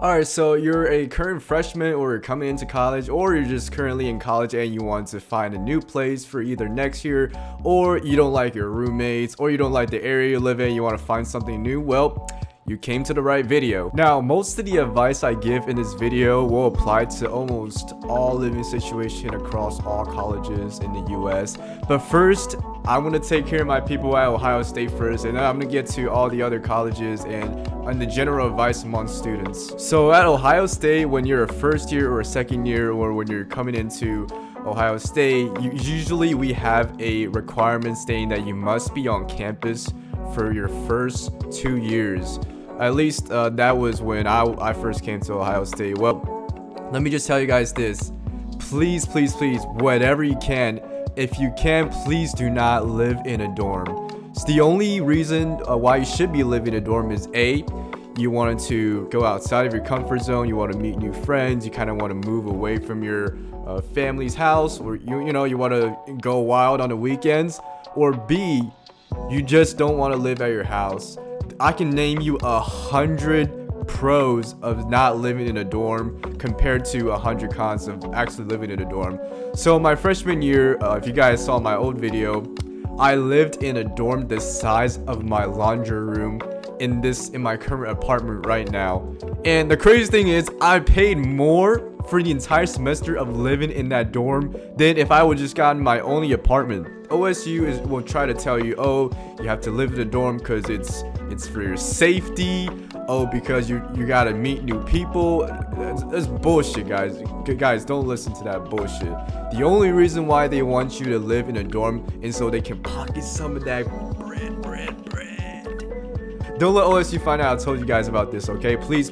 Alright, so you're a current freshman or you're coming into college, or you're just currently in college and you want to find a new place for either next year, or you don't like your roommates, or you don't like the area you live in, you want to find something new. Well, you came to the right video. Now, most of the advice I give in this video will apply to almost all living situation across all colleges in the US. But first, I'm gonna take care of my people at Ohio State first, and then I'm gonna get to all the other colleges and the general advice among students. So at Ohio State, when you're a first year or a second year, or when you're coming into Ohio State, usually we have a requirement stating that you must be on campus for your first 2 years. At least that was when I first came to Ohio State. Well, let me just tell you guys this. Please, whatever you can, if you can, please do not live in a dorm. So the only reason why you should be living in a dorm is A, you wanted to go outside of your comfort zone, you want to meet new friends, you kind of want to move away from your family's house, or you want to go wild on the weekends, or B, you just don't want to live at your house. I can name you 100 pros of not living in a dorm compared to 100 cons of actually living in a dorm. So my freshman year, if you guys saw my old video, I lived in a dorm the size of my laundry room in my current apartment right now. And the crazy thing is, I paid more for the entire semester of living in that dorm than if I would just gotten my only apartment. OSU will try to tell you, oh, you have to live in a dorm because it's for your safety. Oh, because you gotta meet new people. That's bullshit, guys. Guys, don't listen to that bullshit. The only reason why they want you to live in a dorm is so they can pocket some of that bread. Don't let OSU find out I told you guys about this, okay? Please.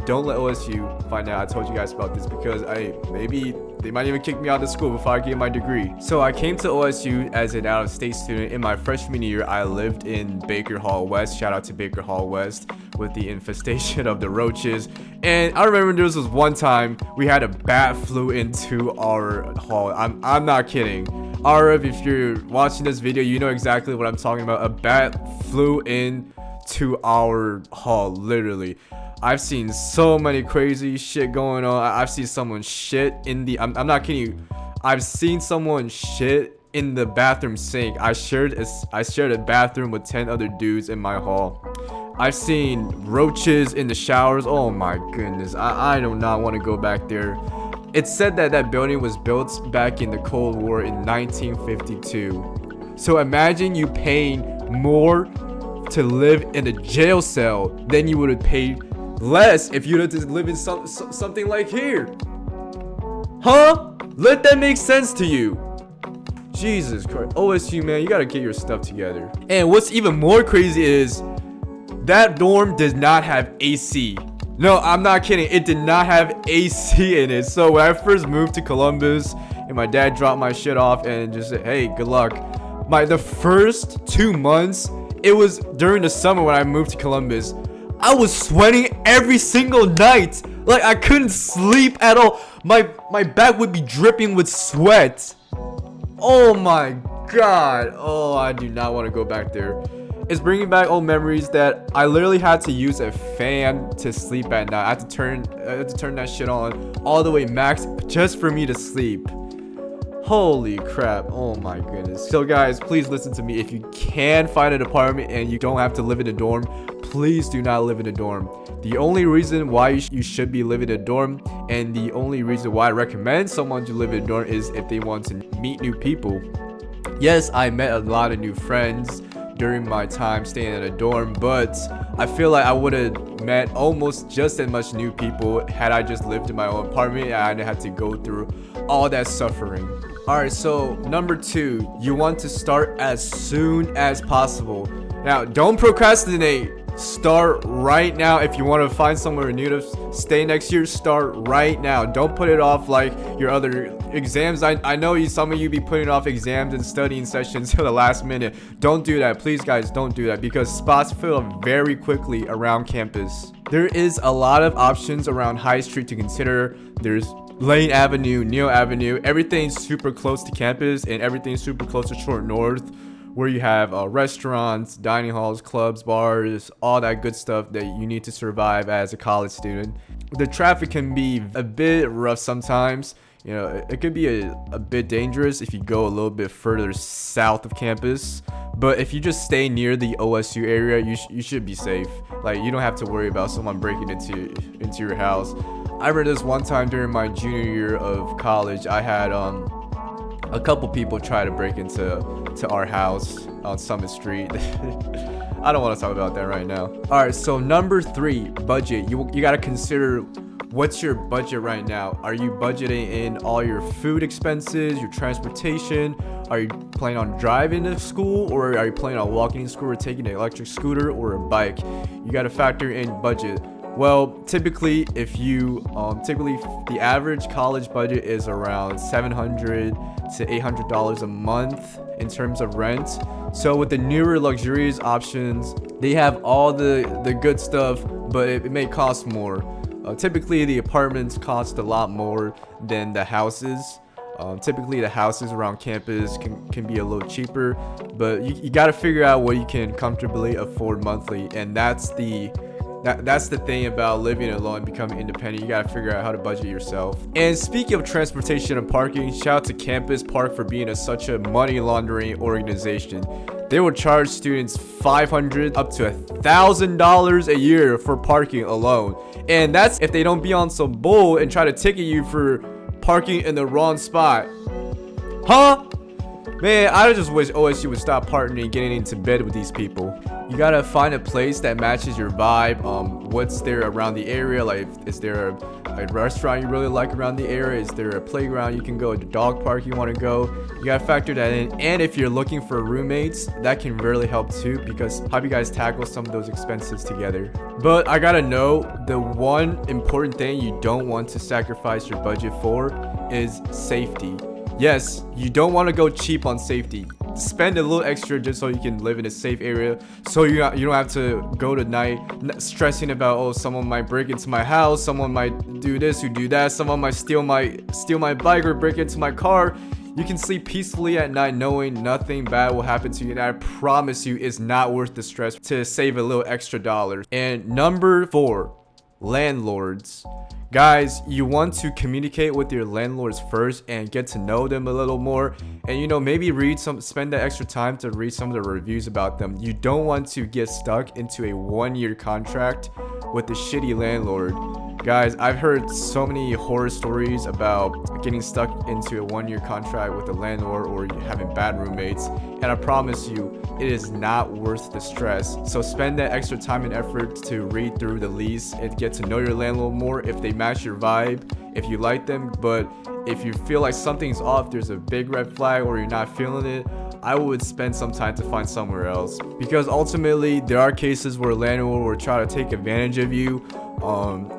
Don't let OSU find out I told you guys about this, because maybe they might even kick me out of school before I get my degree. So I came to OSU as an out-of-state student. In my freshman year, I lived in Baker Hall West. Shout out to Baker Hall West with the infestation of the roaches. And I remember there was one time we had a bat flew into our hall. I'm not kidding. Arav, if you're watching this video, you know exactly what I'm talking about. A bat flew into our hall, literally. I've seen so many crazy shit going on. I've seen someone shit in the I'm not kidding you. I've seen someone shit in the bathroom sink. I shared a bathroom with 10 other dudes in my hall. I've seen roaches in the showers. Oh my goodness. I do not want to go back there. It's said that building was built back in the Cold War in 1952. So imagine you paying more to live in a jail cell than you would have paid less if you had to live in something like here. Huh? Let that make sense to you. Jesus Christ. OSU, man, you gotta get your stuff together. And what's even more crazy is that dorm does not have AC. No, I'm not kidding. It did not have AC in it. So when I first moved to Columbus and my dad dropped my shit off and just said, hey, good luck. The first 2 months, it was during the summer when I moved to Columbus, I was sweating every single night. Like, I couldn't sleep at all. My back would be dripping with sweat. Oh my god. Oh, I do not want to go back there. It's bringing back old memories that I literally had to use a fan to sleep at night. I had to turn that shit on all the way max just for me to sleep. Holy crap. Oh my goodness. So guys, please listen to me. If you can find an apartment and you don't have to live in a dorm, please do not live in a dorm. The only reason why you should be living in a dorm, and the only reason why I recommend someone to live in a dorm, is if they want to meet new people. Yes, I met a lot of new friends during my time staying in a dorm, but I feel like I would have met almost just as much new people had I just lived in my own apartment and I didn't have to go through all that suffering. Alright, so number 2, you want to start as soon as possible. Now, don't procrastinate. Start right now. If you want to find somewhere new to stay next year, start right now. Don't put it off like your other exams. I know some of you be putting off exams and studying sessions till the last minute. Don't do that. Please, guys, don't do that, because spots fill up very quickly around campus. There is a lot of options around High Street to consider. There's Lane Avenue, Neal Avenue. Everything's super close to campus, and everything's super close to Short North, where you have restaurants, dining halls, clubs, bars, all that good stuff that you need to survive as a college student. The traffic can be a bit rough sometimes. You know, it could be a bit dangerous if you go a little bit further south of campus. But if you just stay near the OSU area, you should be safe. Like, you don't have to worry about someone breaking into your house. I remember this one time during my junior year of college. I had a couple people try to break into our house on Summit Street. I don't want to talk about that right now. All right, so number 3, budget. You got to consider, what's your budget right now? Are you budgeting in all your food expenses, your transportation? Are you planning on driving to school, or are you planning on walking to school or taking an electric scooter or a bike? You got to factor in budget. Well, typically, if you the average college budget is around $700 to $800 a month in terms of rent. So with the newer luxurious options, they have all the good stuff, but it may cost more. Typically, the apartments cost a lot more than the houses. Typically, the houses around campus can be a little cheaper, but you got to figure out what you can comfortably afford monthly, and that's the thing about living alone and becoming independent. You gotta figure out how to budget yourself. And speaking of transportation and parking, shout out to Campus Park for being such a money laundering organization. They will charge students $500 up to $1,000 a year for parking alone, and that's if they don't be on some bull and try to ticket you for parking in the wrong spot. Huh? Man, I just wish OSU would stop partnering and getting into bed with these people. You gotta find a place that matches your vibe. What's there around the area? Like, is there a restaurant you really like around the area? Is there a playground you can go, a dog park you want to go? You gotta factor that in. And if you're looking for roommates, that can really help too, because how do you guys tackle some of those expenses together? But I gotta know, the one important thing you don't want to sacrifice your budget for is safety. Yes, you don't want to go cheap on safety. Spend a little extra just so you can live in a safe area, so you don't have to go to night stressing about, oh, someone might break into my house, someone might do this or do that, someone might steal my bike or break into my car. You can sleep peacefully at night knowing nothing bad will happen to you, and I promise you it's not worth the stress to save a little extra dollars. And number 4, landlords. Guys, you want to communicate with your landlords first and get to know them a little more, and maybe spend that extra time to read some of the reviews about them. You don't want to get stuck into a 1-year contract with a shitty landlord. Guys, I've heard so many horror stories about getting stuck into a 1-year contract with a landlord or having bad roommates, and I promise you, it is not worth the stress. So spend that extra time and effort to read through the lease and get to know your landlord more, if they match your vibe, if you like them. But if you feel like something's off, there's a big red flag, or you're not feeling it, I would spend some time to find somewhere else, because ultimately there are cases where a landlord will try to take advantage of you.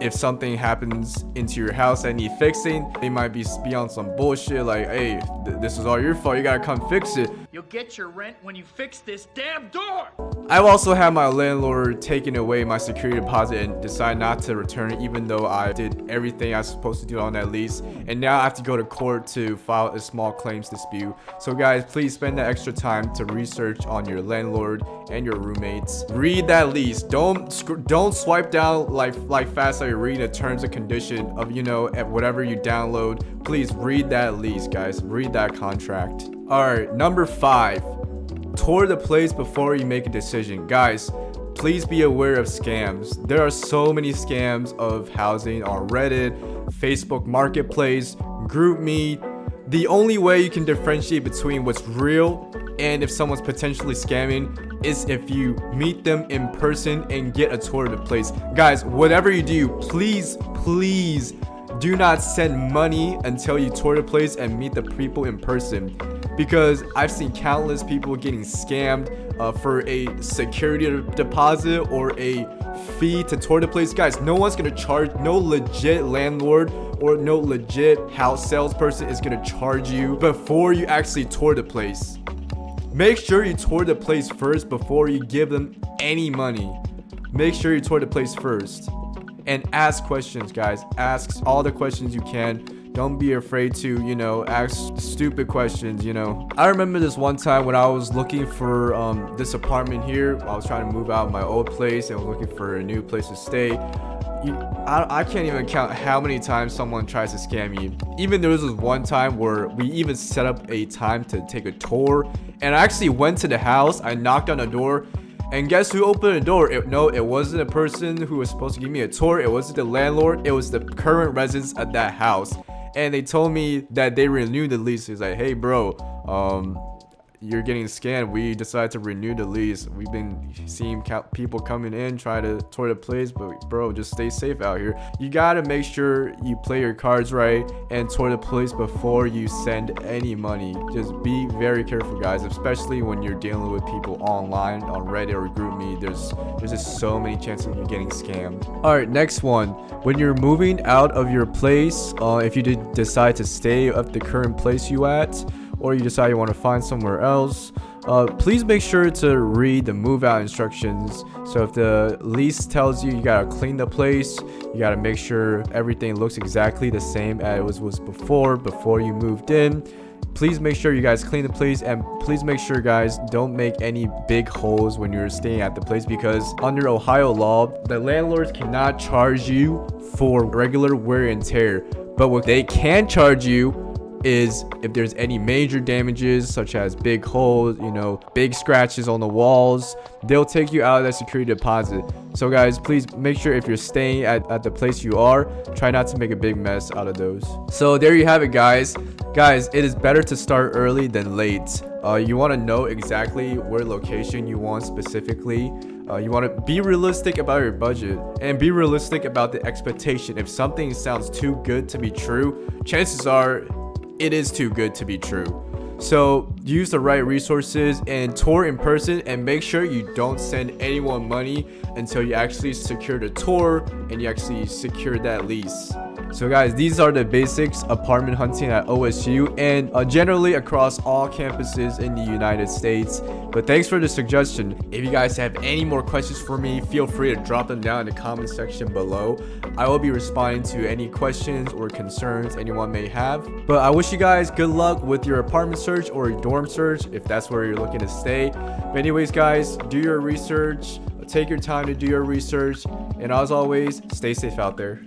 If something happens into your house that need fixing, they might be on some bullshit like, hey, this is all your fault, you gotta come fix it. You'll get your rent when you fix this damn door. I've also had my landlord taking away my security deposit and decide not to return it, even though I did everything I was supposed to do on that lease, and now I have to go to court to file a small claims dispute. So guys, please spend that extra time to research on your landlord and your roommates. Read that lease. Don't swipe down like fast like you're reading the terms and condition of at whatever you download. Please read that lease, guys. Read that contract. All right, number 5, tour the place before you make a decision. Guys, please be aware of scams. There are so many scams of housing on Reddit, Facebook Marketplace, GroupMe. The only way you can differentiate between what's real and if someone's potentially scamming is if you meet them in person and get a tour of the place. Guys, whatever you do, please do not send money until you tour the place and meet the people in person, because I've seen countless people getting scammed for a security deposit or a fee to tour the place. Guys, no one's gonna charge, no legit landlord or no legit house salesperson is gonna charge you before you actually tour the place. Make sure you tour the place first before you give them any money. Make sure you tour the place first. And ask questions, guys. Ask all the questions you can Don't be afraid to, you know, ask stupid questions, you know. I remember this one time when I was looking for this apartment here. I was trying to move out of my old place and was looking for a new place to stay. I can't even count how many times someone tries to scam you. Even there was this one time where we even set up a time to take a tour, and I actually went to the house. I knocked on the door, and guess who opened the door? No, it wasn't a person who was supposed to give me a tour. It wasn't the landlord. It was the current residents at that house. And they told me that they renewed the lease. It's like, hey bro, you're getting scammed. We decided to renew the lease. We've been seeing people coming in try to tour the place, but bro, just stay safe out here. You gotta make sure you play your cards right and tour the place before you send any money. Just be very careful, guys, especially when you're dealing with people online on Reddit or GroupMe. There's just so many chances of you getting scammed. All right, next one. When you're moving out of your place, if you did decide to stay at the current place you at, or you decide you want to find somewhere else, please make sure to read the move out instructions. So if the lease tells you gotta clean the place, you gotta make sure everything looks exactly the same as it was before you moved in. Please make sure you guys clean the place, and please make sure, guys, don't make any big holes when you're staying at the place, because under Ohio law, the landlords cannot charge you for regular wear and tear. But what they can charge you is if there's any major damages, such as big holes, you know, big scratches on the walls, they'll take you out of that security deposit. So guys, please make sure if you're staying at the place you are, try not to make a big mess out of those. So there you have it, guys. It is better to start early than late. You want to know exactly where location you want specifically. You want to be realistic about your budget and be realistic about the expectation. If something sounds too good to be true, chances are it is too good to be true. So use the right resources and tour in person, and make sure you don't send anyone money until you actually secure the tour and you actually secure that lease. So guys, these are the basics apartment hunting at OSU and generally across all campuses in the United States. But thanks for the suggestion. If you guys have any more questions for me, feel free to drop them down in the comment section below. I will be responding to any questions or concerns anyone may have. But I wish you guys good luck with your apartment search or your dorm search if that's where you're looking to stay. But anyways, guys, do your research. Take your time to do your research. And as always, stay safe out there.